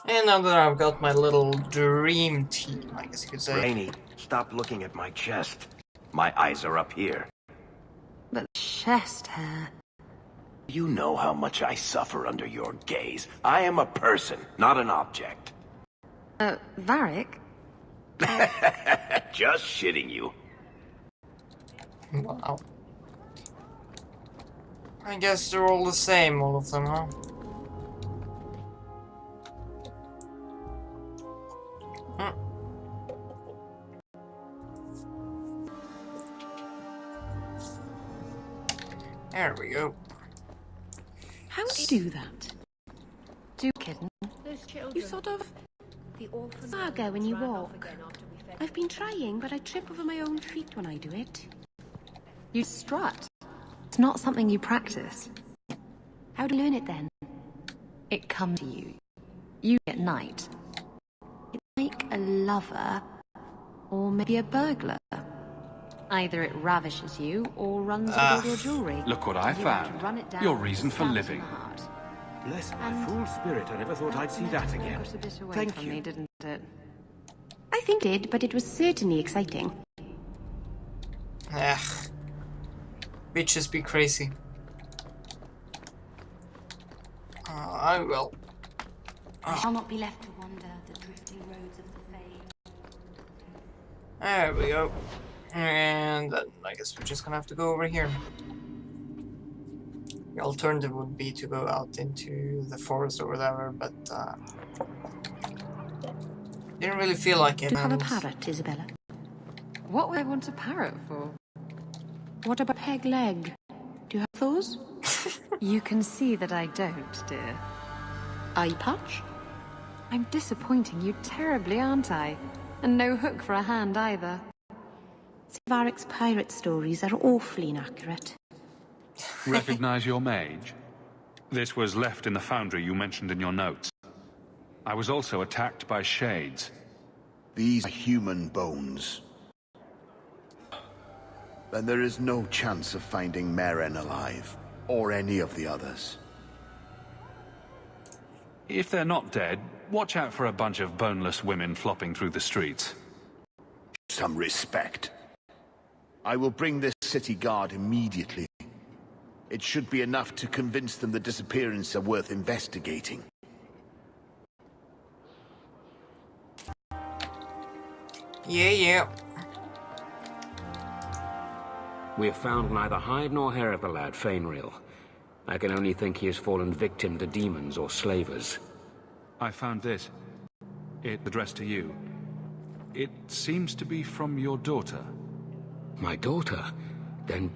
And now that I've got my little dream team, I guess you could say. Rainey, stop looking at my chest. My eyes are up here. But chest hair... You know how much I suffer under your gaze. I am a person, not an object. Varric? Just shitting you. Wow. I guess they're all the same, all of them, huh? There we go. How do you do that? Do kitten? You sort of saga when you walk. I've been trying, but I trip over my own feet when I do it. You strut. It's not something you practice. How do you learn it then? It comes to you. You at night. It's like a lover, or maybe a burglar. Either it ravishes you, or runs with all your jewelry. Look what I found. Your reason for living. Bless my fool spirit, I never thought I'd see that again. Thank you. Me, didn't it? I think it did, but it was certainly exciting. Ugh. Bitches be crazy. I will. I'll not be left to wander the drifting roads of the Fae. There we go. And then I guess we're just gonna have to go over here. The alternative would be to go out into the forest or whatever, but didn't really feel like it. Do you have a parrot, Isabella? What would I want a parrot for? What about peg leg? Do you have those? You can see that I don't, dear. Eye patch? I'm disappointing you terribly, aren't I? And no hook for a hand either. Varric's pirate stories are awfully inaccurate. Recognize your mage? This was left in the foundry you mentioned in your notes. I was also attacked by shades. These are human bones. Then there is no chance of finding Meren alive, or any of the others. If they're not dead, watch out for a bunch of boneless women flopping through the streets. Some respect. I will bring this city guard immediately. It should be enough to convince them the disappearance are worth investigating. Yeah. We have found neither hide nor hair of the lad, Fainriel. I can only think he has fallen victim to demons or slavers. I found this. It addressed to you. It seems to be from your daughter. My daughter? Then...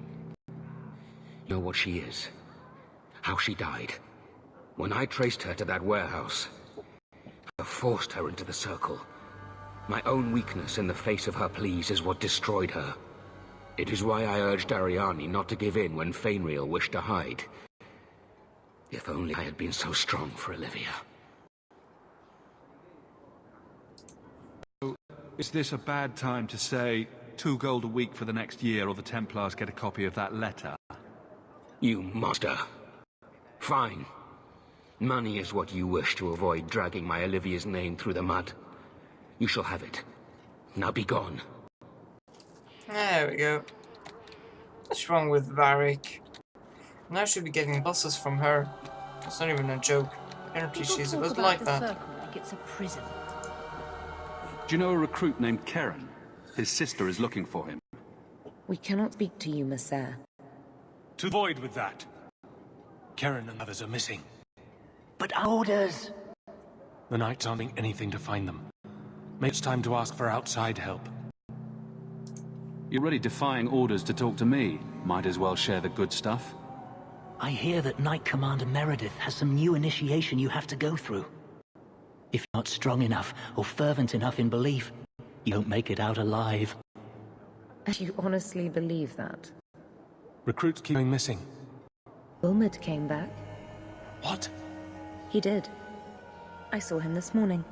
you know what she is. How she died. When I traced her to that warehouse, I forced her into the circle. My own weakness in the face of her pleas is what destroyed her. It is why I urged Ariani not to give in when Fainriel wished to hide. If only I had been so strong for Olivia. So, is this a bad time to say 2 gold a week for the next year, or the Templars get a copy of that letter? You monster. Fine. Money is what you wish to avoid dragging my Olivia's name through the mud. You shall have it. Now be gone. There we go. What's wrong with Varric? Now she'll be getting buses from her. It's not even a joke. Apparently she's a bit like that. Like it's a prison. Do you know a recruit named Keren? His sister is looking for him. We cannot speak to you, Messer. To void with that. Keren and others are missing. But orders! The Knights aren't doing anything to find them. Maybe it's time to ask for outside help. You're already defying orders to talk to me. Might as well share the good stuff. I hear that Knight Commander Meredith has some new initiation you have to go through. If you're not strong enough or fervent enough in belief, you don't make it out alive. And you honestly believe that? Recruits keep going missing. Wilmot came back. What? He did. I saw him this morning.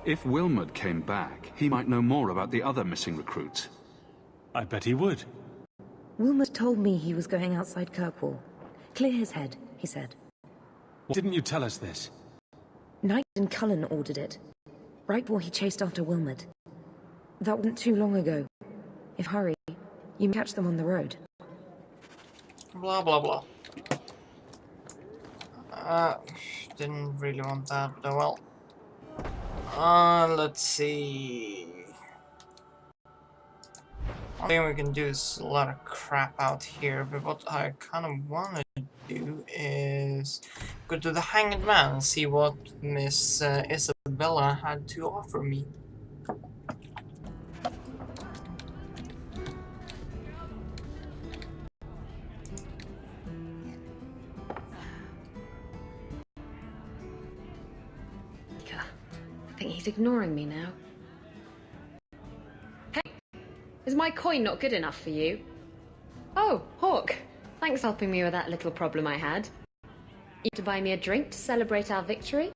If Wilmot came back, he might know more about the other missing recruits. I bet he would. Wilmot told me he was going outside Kirkwall. Clear his head, he said. Why didn't you tell us this? Knight and Cullen ordered it, right before he chased after Wilmot. That wasn't too long ago. If hurry, you catch them on the road. Blah blah blah. Didn't really want that, but oh well. Let's see. One thing we can do is a lot of crap out here, but what I kind of want to do is go to the Hanged Man and see what Miss Isabella had to offer me. I think he's ignoring me now. Hey, is my coin not good enough for you? Oh, Hawk. Thanks for helping me with that little problem I had. You to buy me a drink to celebrate our victory?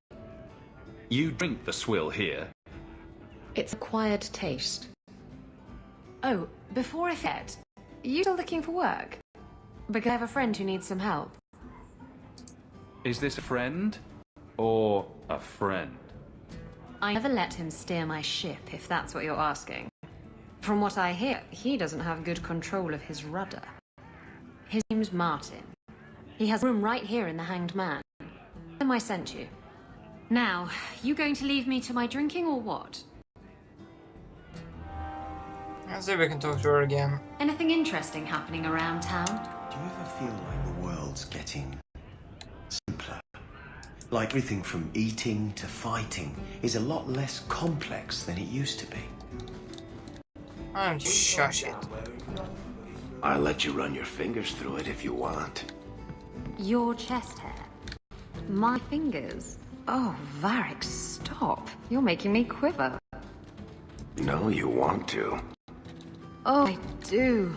You drink the swill here? It's acquired taste. Oh, before I forget, you still looking for work? Because I have a friend who needs some help. Is this a friend? Or a friend? I never let him steer my ship, if that's what you're asking. From what I hear, he doesn't have good control of his rudder. His name's Martin. He has a room right here in the Hanged Man. Tell him I sent you. Now, you going to leave me to my drinking or what? Let's see if we can talk to her again. Anything interesting happening around town? Do you ever feel like the world's getting simpler? Like everything from eating to fighting is a lot less complex than it used to be. I'm just shush it. I'll let you run your fingers through it if you want. Your chest hair? My fingers? Oh, Varric, stop. You're making me quiver. No, you want to. Oh, I do.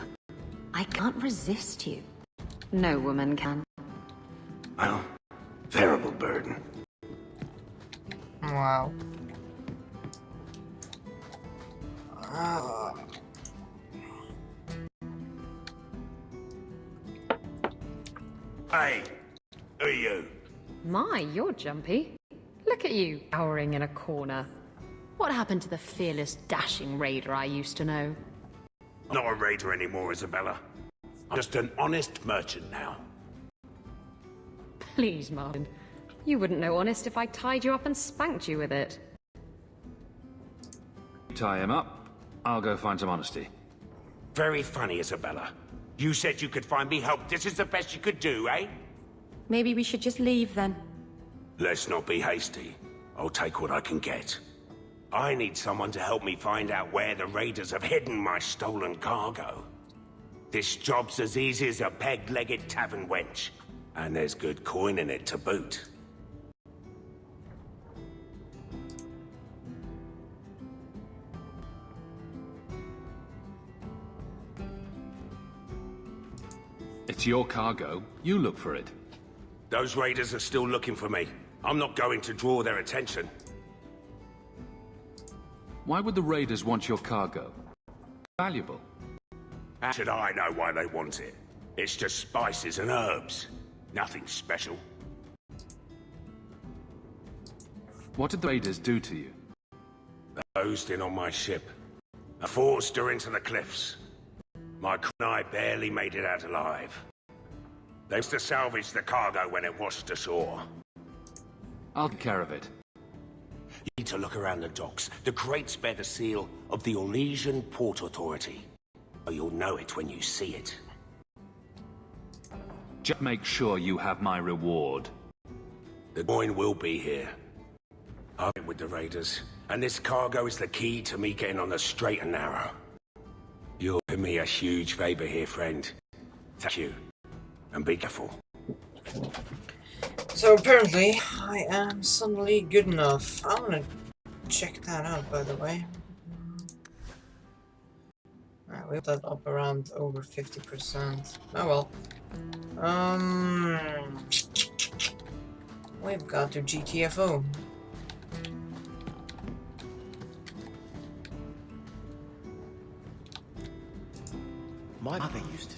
I can't resist you. No woman can. Well, terrible burden. Wow. Hey, who are you? My, you're jumpy. Look at you, cowering in a corner. What happened to the fearless, dashing raider I used to know? I'm not a raider anymore, Isabella. I'm just an honest merchant now. Please, Martin. You wouldn't know honest if I tied you up and spanked you with it. Tie him up. I'll go find some honesty. Very funny, Isabella. You said you could find me help. This is the best you could do, eh? Maybe we should just leave then. Let's not be hasty. I'll take what I can get. I need someone to help me find out where the raiders have hidden my stolen cargo. This job's as easy as a peg-legged tavern wench. And there's good coin in it to boot. It's your cargo. You look for it. Those raiders are still looking for me. I'm not going to draw their attention. Why would the raiders want your cargo? Valuable. How should I know why they want it? It's just spices and herbs. Nothing special. What did the raiders do to you? They closed in on my ship. I forced her into the cliffs. My crew and I barely made it out alive. They used to salvage the cargo when it washed ashore. I'll take care of it. You need to look around the docks. The crates bear the seal of the Orlesian Port Authority. Oh, you'll know it when you see it. Just make sure you have my reward. The coin will be here. I'll get with the raiders. And this cargo is the key to me getting on the straight and narrow. You'll do me a huge favor here, friend. Thank you. And be careful. So apparently, I am suddenly good enough. I'm gonna check that out, by the way. Alright, we have that up around over 50%. Oh well. We've got to GTFO. My mother used to